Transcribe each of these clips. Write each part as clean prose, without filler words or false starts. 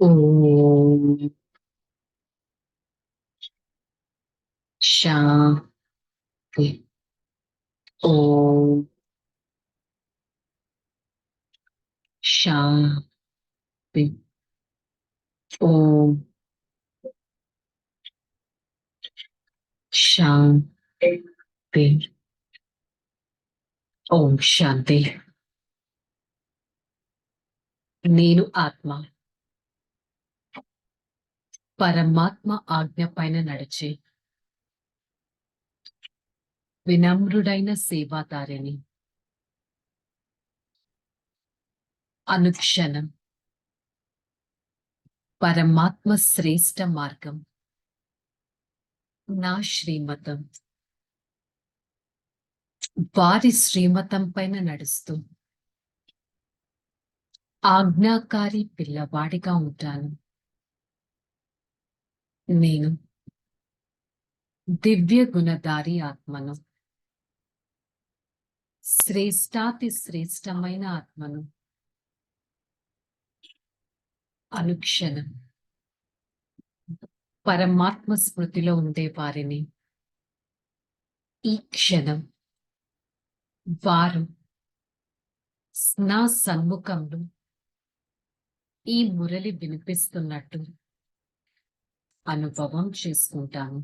ఓం శాంతి. ఓం శాంతి. ఓం శాంతి. ఓం శాంతి. నేను ఆత్మ పరమాత్మ ఆజ్ఞ పైన నడిచే వినమ్రుడైన సేవాదారిని. అనుక్షణం పరమాత్మ శ్రేష్ట మార్గం నా శ్రీమతం, వారి శ్రీమతం పైన నడుస్తూ ఆజ్ఞాకారి పిల్లవాడిగా ఉంటాను. నేను దివ్య గుణధారి ఆత్మను, శ్రేష్టాతి శ్రేష్టమైన ఆత్మను. అనుక్షణం పరమాత్మ స్మృతిలో ఉండే వారిని ఈ క్షణం వారు నా సన్ముఖంలో ఈ మురళి వినిపిస్తున్నట్టు అనుభవం చేసుకుంటాను.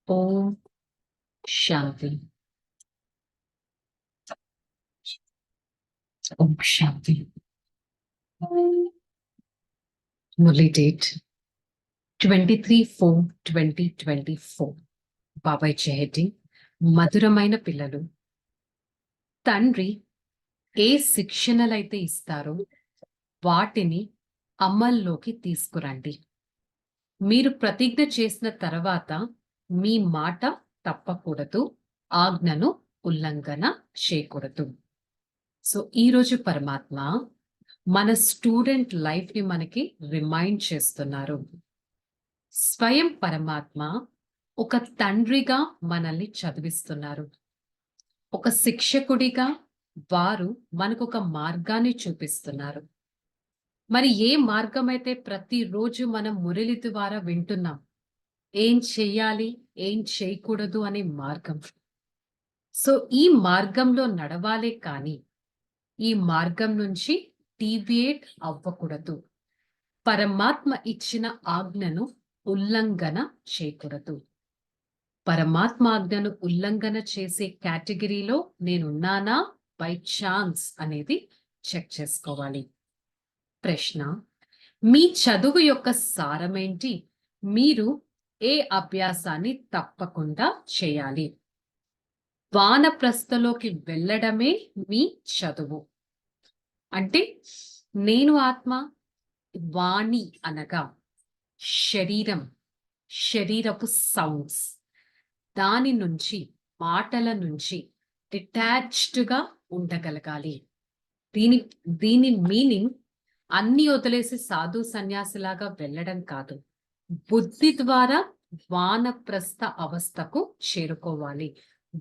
ఓం శాంతి. ఓం శాంతి. మురళి డేట్ 23/4/2024. బాబాయ్ చెహెడ్డింగ్. మధురమైన పిల్లలు, తండ్రి ఏ శిక్షణలైతే ఇస్తారో వాటిని అమల్లోకి తీసుకురండి. మీరు ప్రతిజ్ఞ చేసిన తర్వాత మీ మాట తప్పకూడదు, ఆజ్ఞను ఉల్లంఘన చేయకూడదు. సో ఈరోజు పరమాత్మ మన స్టూడెంట్ లైఫ్ ని మనకి రిమైండ్ చేస్తున్నారు. స్వయం పరమాత్మ ఒక తండ్రిగా మనల్ని చదివిస్తున్నారు. ఒక శిక్షకుడిగా వారు మనకు ఒక మార్గాన్ని చూపిస్తున్నారు. మరి ఏ మార్గం అయితే ప్రతిరోజు మనం మురళి ద్వారా వింటున్నాం, ఏం చెయ్యాలి ఏం చేయకూడదు అనే మార్గం. సో ఈ మార్గంలో నడవాలే కానీ ఈ మార్గం నుంచి డీవియేట్ అవ్వకూడదు. పరమాత్మ ఇచ్చిన ఆజ్ఞను ఉల్లంఘన చేయకూడదు. పరమాత్మ ఆజ్ఞను ఉల్లంఘన చేసే కేటగిరీలో నేనున్నానా బై ఛాన్స్ అనేది చెక్ చేసుకోవాలి. ప్రశ్న: మీ చదువు యొక్క సారమేంటి? మీరు ఏ అభ్యాసాన్ని తప్పకుండా చేయాలి? వానప్రస్థలోకి వెళ్ళడమే మీ చదువు. అంటే నేను ఆత్మ, వాణి అనగా శరీరం, శరీరపు సౌండ్స్, దాని నుంచి మాటల నుంచి డిటాచ్డ్గా ఉండగలగాలి. దీని మీనింగ్ అన్ని వదిలేసి సాధు సన్యాసిలాగా వెళ్ళడం కాదు. బుద్ధి ద్వారా వానప్రస్థ అవస్థకు చేరుకోవాలి.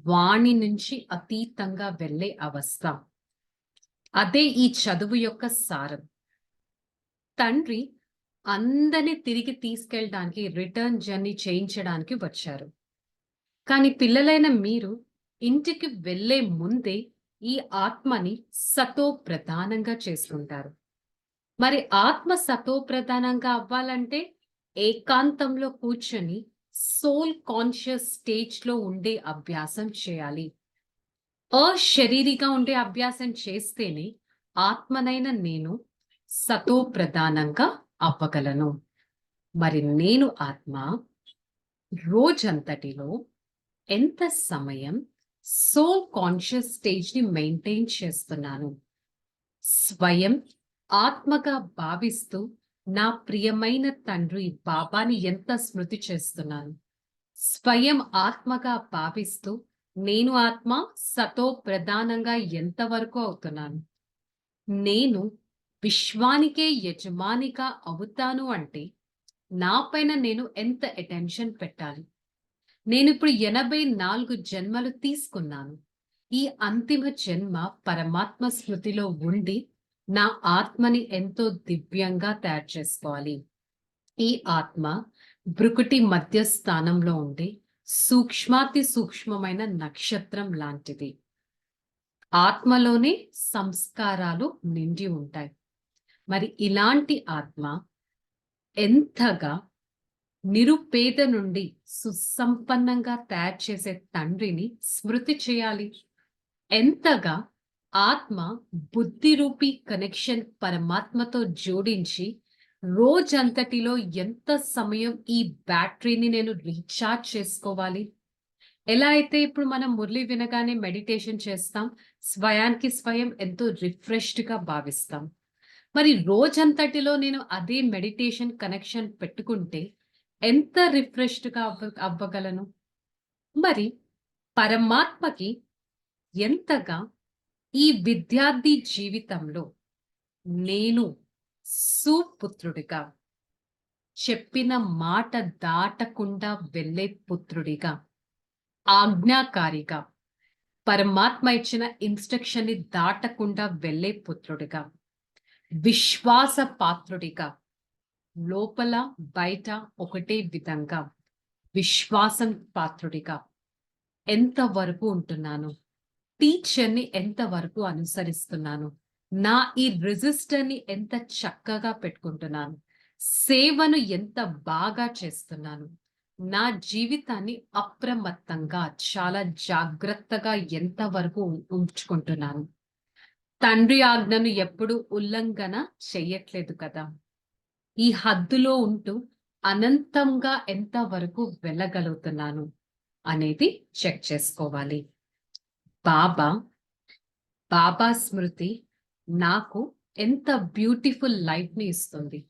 వాణి నుంచి అతీతంగా వెళ్ళే అవస్థ. అదే ఈ చదువు యొక్క సారం. తండ్రి అందరినీ తిరిగి తీసుకెళ్ళడానికి, రిటర్న్ జర్నీ చేయించడానికి వచ్చారు. కానీ పిల్లలైన మీరు ఇంటికి వెళ్ళే ముందే ఈ ఆత్మని సతో ప్రధానంగా చేసుకుంటారు. మరి ఆత్మ సతో ప్రధానంగా అవ్వాలంటే ఏకాంతంలో కూర్చొని సోల్ కాన్షియస్ స్టేజ్ లో ఉండే అభ్యాసం చేయాలి. అశరీరిగా ఉండే అభ్యాసం చేస్తేనే ఆత్మనైన నేను సతో ప్రధానంగా అవ్వగలను. మరి నేను ఆత్మ రోజంతటిలో ఎంత సమయం సోల్ కాన్షియస్ స్టేజ్ ని మెయింటైన్ చేస్తున్నాను? స్వయం ఆత్మగా భావిస్తూ నా ప్రియమైన తండ్రి బాబాని ఎంత స్మృతి చేస్తున్నాను? స్వయం ఆత్మగా భావిస్తూ నేను ఆత్మ సతో ప్రధానంగా ఎంతవరకు అవుతున్నాను? నేను విశ్వానికే యజమానిగా అవుతాను అంటే నా పైన నేను ఎంత అటెన్షన్ పెట్టాలి? నేను ఇప్పుడు 84 జన్మలు తీసుకున్నాను. ఈ అంతిమ జన్మ పరమాత్మ స్మృతిలో ఉండి నా ఆత్మని ఎంతో దివ్యంగా తయారు చేసుకోవాలి. ఈ ఆత్మ భృకుటి మధ్య స్థానంలో ఉండి సూక్ష్మాతి సూక్ష్మమైన నక్షత్రం లాంటిది. ఆత్మలోనే సంస్కారాలు నిండి ఉంటాయి. మరి ఇలాంటి ఆత్మ ఎంతగా నిరుపేద నుండి సుసంపన్నంగా తయారు చేసే తండ్రిని స్మృతి చేయాలి. ఎంతగా ఆత్మ బుద్ధి రూపీ కనెక్షన్ పరమాత్మతో జోడించి రోజంతటిలో ఎంత సమయం ఈ బ్యాటరీని నేను రీఛార్జ్ చేసుకోవాలి. ఎలా అయితే ఇప్పుడు మనం మురళి వినగానే మెడిటేషన్ చేస్తాం, స్వయానికి స్వయం ఎంతో రిఫ్రెష్డ్‌గా భావిస్తాం. మరి రోజంతటిలో నేను అదే మెడిటేషన్ కనెక్షన్ పెట్టుకుంటే ఎంత రిఫ్రెష్డ్‌గా అవ్వగలను? మరి పరమాత్మకి ఎంతగా ఈ విద్యార్థి జీవితంలో నేను సుపుత్రుడిగా, చెప్పిన మాట దాటకుండా వెళ్ళే పుత్రుడిగా, ఆజ్ఞాకారిగా, పరమాత్మ ఇచ్చిన ఇన్‌స్ట్రక్షన్‌ని దాటకుండా వెళ్ళే పుత్రుడిగా, విశ్వాస పాత్రుడిగా, లోపల బయట ఒకటే విధంగా విశ్వాసం పాత్రుడిగా ఎంతవరకు ఉంటున్నాను? టీచర్‌ని ఎంతవరకు అనుసరిస్తున్నాను? నా ఈ రిజిస్టర్‌ని ఎంత చక్కగా పెట్టుకుంటున్నాను? సేవను ఎంత బాగా చేస్తున్నాను? నా జీవితాన్ని అప్రమత్తంగా, చాలా జాగ్రత్తగా ఎంతవరకు ఉంచుకుంటున్నాను? తండ్రి ఆజ్ఞను ఎప్పుడు ఉల్లంఘన చెయ్యట్లేదు కదా! ఈ హద్దులో ఉంటూ అనంతంగా ఎంతవరకు వెళ్ళగలుగుతున్నాను అనేది చెక్ చేసుకోవాలి. బాబా, బాబా స్మృతి నాకు ఎంత బ్యూటిఫుల్ లైఫ్‌ని ఇస్తుంది.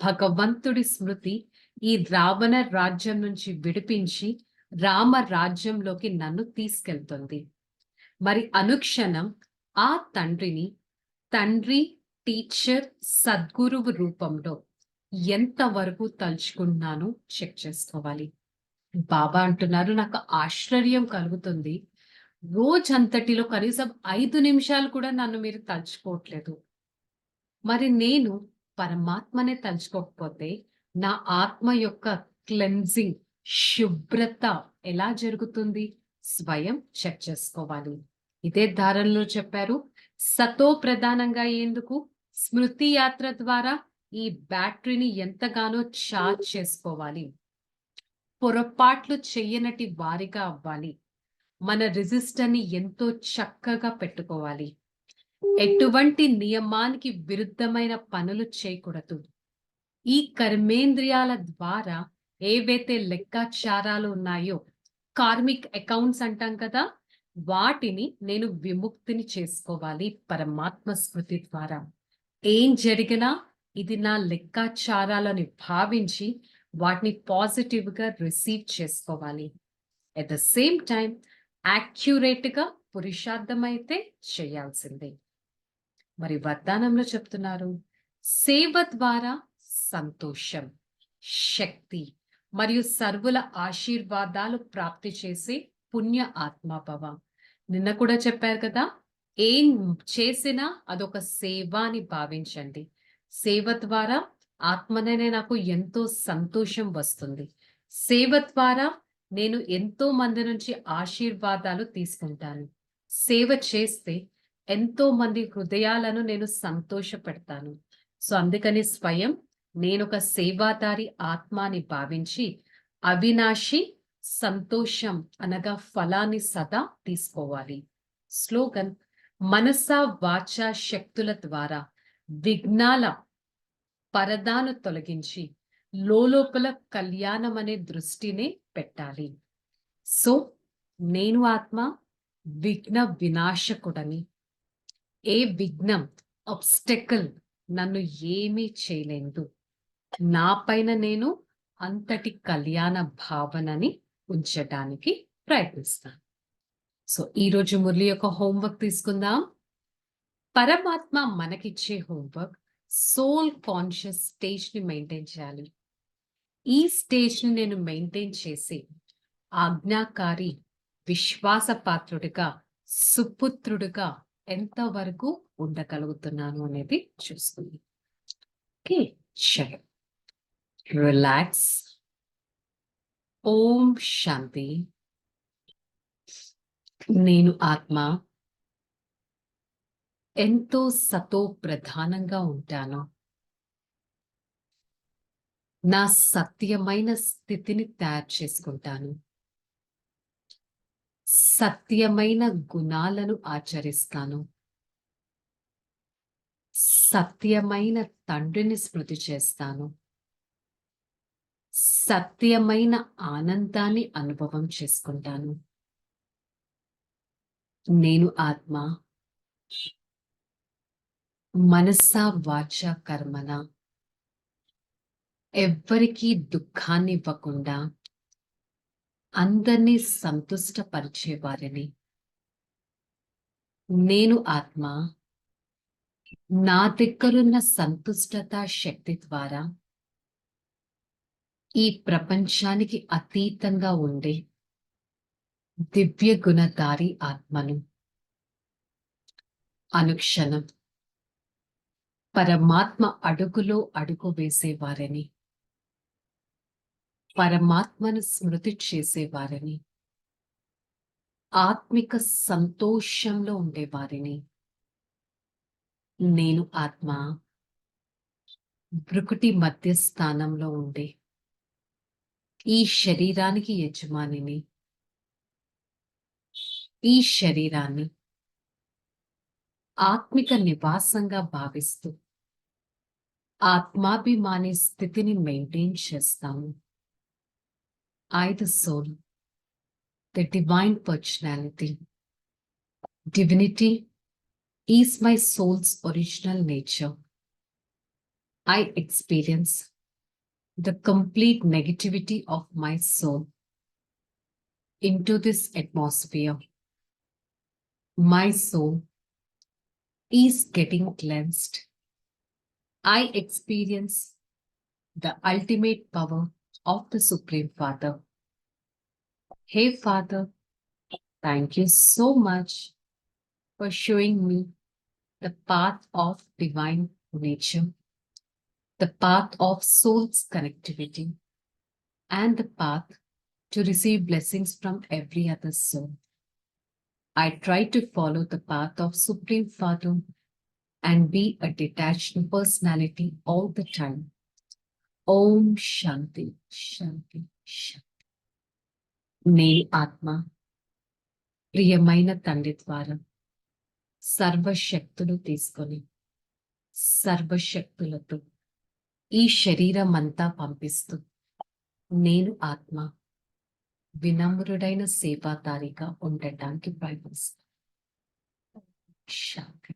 భగవంతుడి స్మృతి ఈ రావణ రాజ్యం నుంచి విడిపించి రామ రాజ్యంలోకి నన్ను తీసుకెళ్తుంది. మరి అనుక్షణం ఆ తండ్రిని, తండ్రి, టీచర్, సద్గురువు రూపంలో ఎంతవరకు తలుచుకుంటున్నానో చెక్ చేసుకోవాలి. బాబా అంటున్నారు, నాకు ఆశ్చర్యం కలుగుతుంది. రోజంతటిలో కనీసం 5 నిమిషాలు కూడా నన్ను మీరు తలుచుకోవట్లేదు. మరి నేను పరమాత్మనే తలుచుకోకపోతే నా ఆత్మ యొక్క క్లెన్జింగ్, శుభ్రత ఎలా జరుగుతుంది? స్వయం చెక్ చేసుకోవాలి. ఇదే ధారణలో చెప్పారు. సతో ప్రధానంగా ఎందుకు? స్మృతి యాత్ర ద్వారా ఈ బ్యాటరీని ఎంతగానో చార్జ్ చేసుకోవాలి. పొరపాట్లు చెయ్యనటి వారిగా అవ్వాలి. మన రిజిస్టర్‌ని ఎంతో చక్కగా పెట్టుకోవాలి. ఎటువంటి నియమానికి విరుద్ధమైన పనులు చేయకూడదు. ఈ కర్మేంద్రియాల ద్వారా ఏవైతే లెక్కాచారాలు ఉన్నాయో, కార్మిక్ అకౌంట్స్ అంటాం కదా! వాటిని నేను విముక్తిని చేసుకోవాలి పరమాత్మ స్మృతి ద్వారా. ఏం జరిగినా ఇది నా లెక్కాచారాలని భావించి వాటిని పాజిటివ్‌గా రిసీవ్ చేసుకోవాలి. ఎట్ ద సేమ్ టైమ్ యాక్యురేట్‌గా పురుషార్థమైతే చేయాల్సిందే. మరి వరదానంలో చెప్తున్నారు, సేవ ద్వారా సంతోషం, శక్తి మరియు సర్వుల ఆశీర్వాదాలు ప్రాప్తి చేసే పుణ్య ఆత్మభవ. నిన్న కూడా చెప్పారు కదా! ఏం చేసినా అదొక సేవ అని భావించండి. సేవ ద్వారా ఆత్మనే నాకు ఎంతో సంతోషం వస్తుంది. సేవ ద్వారా నేను ఎంతో మంది నుంచి ఆశీర్వాదాలు తీసుకుంటాను. సేవ చేస్తే ఎంతో మంది హృదయాలను నేను సంతోషపెడతాను. సో, అందుకని స్వయం నేనొక సేవాదారి ఆత్మ అని భావించి, అవినాశి సంతోషం అనగా ఫలాన్ని సదా తీసుకోవాలి. స్లోగన్: మనస, వాచ, శక్తుల ద్వారా విఘ్నాల పరదాను తొలగించి లోలోపల కళ్యాణం అనే దృష్టినే పెట్టాలి. సో, నేను ఆత్మ విఘ్న వినాశకుడని. ఏ విఘ్నం, ఆబ్స్టకిల్ నన్ను ఏమీ చేయలేదు. నా పైన నేను అంతటి కళ్యాణ భావనని ఉంచటానికి ప్రయత్నిస్తాను. సో, ఈరోజు మురళి యొక్క హోంవర్క్ తీసుకుందాం. పరమాత్మ మనకిచ్చే హోంవర్క్ సోల్ కాన్షియస్ స్టేజ్‌ని మెయింటైన్ చేయాలి. ఈ స్టేజ్‌ని నేను మెయింటైన్ చేసి ఆజ్ఞాకారి, విశ్వాసపాత్రుడిగా, సుపుత్రుడిగా ఎంతవరకు ఉండగలుగుతున్నాను అనేది చూస్తుంది. ఓకే, చలో రిలాక్స్. ఓం శాంతి. నేను ఆత్మ ఎంతో సతో ప్రధానంగా ఉంటాను. నా సత్యమైన స్థితిని తయారు చేసుకుంటాను. సత్యమైన గుణాలను ఆచరిస్తాను. సత్యమైన తండ్రిని స్మృతి చేస్తాను. సత్యమైన ఆనందాన్ని అనుభవం చేసుకుంటాను. నేను ఆత్మ మనస వాచ కర్మన ఎవ్వరికీ దుఃఖాన్ని ఇవ్వకుండా అందరినీ సంతుష్టపరిచేవారిని. నేను ఆత్మ నా దగ్గరున్న సంతుష్టత శక్తి ద్వారా ఈ ప్రపంచానికి అతీతంగా ఉండే దివ్య గుణధారి ఆత్మను. అనుక్షణం పరమాత్మ అడుగులో అడుగు వేసేవారని, పరమాత్మను స్మృతి చేసేవారని, ఆత్మిక సంతోషంలో ఉండేవారిని. నేను ఆత్మ భృకుటి మధ్య స్థానంలో ఉండే ఈ శరీరానికి యజమానిని. ఈ శరీరాన్ని ఆత్మిక నివాసంగా భావిస్తూ ఆత్మాభిమాని స్థితిని మెయింటైన్ చేస్తాము. I, the soul, the divine personality, divinity is my soul's original nature. I experience the complete negativity of my soul into this atmosphere. My soul is getting cleansed. I experience the ultimate power of the Supreme Father. Hey Father, thank you so much for showing me the path of divine nature, the path of soul's connectivity, and the path to receive blessings from every other soul. I try to follow the path of Supreme Father and be a detached personality all the time. Om Shanti, Shanti, Shanti. నేను ఆత్మ ప్రియమైన తండ్రి ద్వారా సర్వశక్తులు తీసుకొని సర్వశక్తులతో ఈ శరీరం అంతా పంపిస్తూ నేను ఆత్మ వినమ్రుడైన సేవాదారిగా ఉండటానికి ప్రయత్నిస్తాను. శాంతి.